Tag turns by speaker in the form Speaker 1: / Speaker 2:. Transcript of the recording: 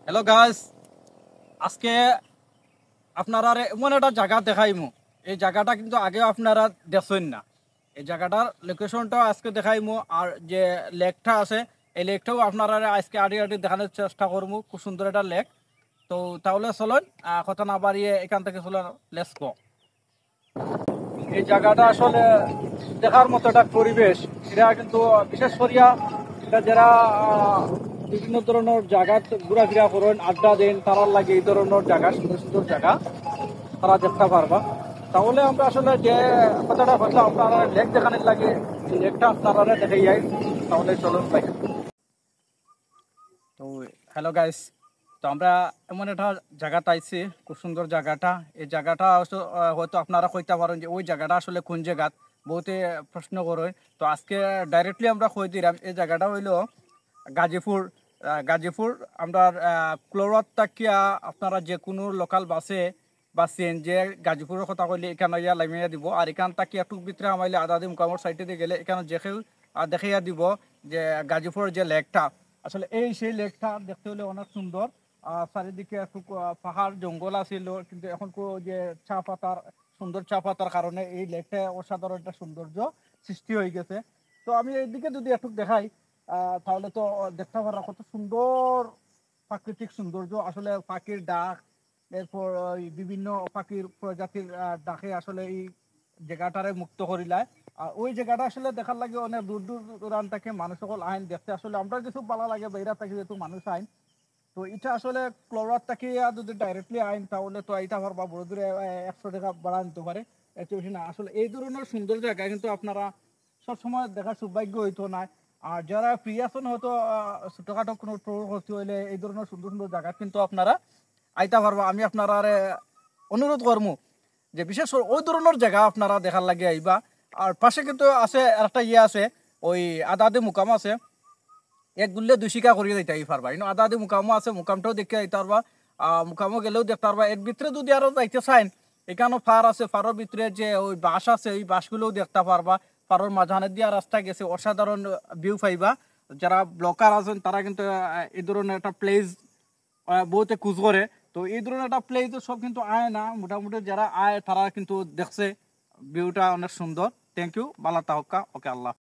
Speaker 1: Hello guys, আজকে আপনারা এমন একটা জায়গা দেখাইমু। এই জায়গাটা কিন্তু আগেও আপনারা দেখছেন না। এই জায়গাটার লোকেশনটাও আজকে দেখাইমু, আর যে লেকটা আছে এই লেকটাও আপনারা আজকে আড়ি আড়ি দেখানোর চেষ্টা করবো। খুব সুন্দর একটা লেক। তো তাহলে চলুন, কথা না বাড়িয়ে এখান থেকে চলুন, লেটস গো। এই জায়গাটা আসলে দেখার মতো একটা পরিবেশ। এটা কিন্তু বিশেষ করিয়া এটা যারা বিভিন্ন ধরনের জায়গা ঘোরাফেরা করেন, আড্ডা দেন, তারার লাগে এই ধরনের জায়গা, সুন্দর সুন্দর জায়গা তারা দেখতে পারবা। তাহলে আমরা আসলে যে কথাটা বললাম, আপনারা লেক দেখানোর লাগে, এই লেকটা আপনারা দেখে যাই। তাহলে চলুন ভাই। তো হ্যালো গাইস, তো আমরা এমন একটা জায়গাটা আইছি, খুব সুন্দর জায়গাটা। এই জায়গাটা হয়তো আপনারা কইতে পারেন যে ওই জায়গাটা আসলে কোন জায়গা, বহুতে প্রশ্ন করে। তো আজকে ডাইরেক্টলি আমরা কই দিলাম এই জায়গাটা হইলো গাজীপুর। গাজীপুর আমরা ক্লোরাত তাকিয়া আপনারা যে কোনো লোকাল বাসে বা সিএনজি গাজীপুরের কথা কইলে এখানে ইয়া লামিয়া দিব। আর এখান তাকি একটু ভিতরে আমাইলে আদাদি মুকামর সাইডে দিয়ে গেলে এখানে দেখেও দেখাইয়া দিব যে গাজীপুরের যে লেকটা, আসলে এই সেই লেকটা দেখতে হলে অনেক সুন্দর। চারিদিকে একটু পাহাড় জঙ্গল আছিল, কিন্তু এখন যে চা পাতার সুন্দর চা পাতার কারণে এই লেকটা অসাধারণ একটা সৌন্দর্য সৃষ্টি হয়ে গেছে। তো আমি এইদিকে যদি একটু দেখাই, তাহলে তো দেখতে পারা কত সুন্দর প্রাকৃতিক সৌন্দর্য। আসলে পাখির ডাক, এরপর ওই বিভিন্ন পাখির প্রজাতির ডাকে আসলে এই জায়গাটারে মুক্ত করিলায়। আর ওই জায়গাটা আসলে দেখার লাগে অনেক দূর দূর দূরান্ত থেকে মানুষ সকল আইন দেখতে। আসলে আমরা কিছু ভালো লাগে বাইরা থেকে যেহেতু মানুষ আইন। তো এটা আসলে ক্লোরাত থেকে যদি ডাইরেক্টলি আইন তাহলে তো এটা পারবা বড় দূরে 100 টাকা বাড়া নিতে পারে, এত বেশি না। আসলে এই ধরনের সুন্দর জায়গা কিন্তু আপনারা সবসময় দেখার সৌভাগ্য হইতো না। আর যারা ফ্রি আছেন হয়তো ছোটখাটো কোনো ট্যুর করতে হইলে এই ধরনের সুন্দর সুন্দর জায়গা কিন্তু আপনারা আইতা পারবা। আমি আপনারা অনুরোধ করবো যে বিশেষ করে ওই ধরনের জায়গা আপনারা দেখার লাগে আইবা। আর পাশে কিন্তু আছে একটা ইয়ে আছে, ওই আদা আদি মুকাম আছে, এক গুললে 2 শিকা করিয়ে দিতে পারবা। কিন্তু আদা আদি মুকামও আছে, মুকামটাও দেখে দিতে পারবা। মুকামও গেলেও দেখতে পারবা। এর ভিতরে যদি আরো যাইতে চাইন, এখানেও ফার আছে, ফারের ভিতরে যে ওই বাস আছে ওই বাসগুলোও দেখতে পারবা। ফারের মাঝখানে দিয়া রাস্তা গেছে, অসাধারণ ভিউ পাইবা। যারা ব্লকার আছেন তারা কিন্তু এই ধরনের একটা প্লেস বহুতে খুঁজ করে। তো এই ধরনের একটা প্লেস সব কিন্তু আয় না, মোটামুটি যারা আয় তারা কিন্তু দেখছে ভিউটা অনেক সুন্দর। Thank you, Bala তাহকা, okay, Allah.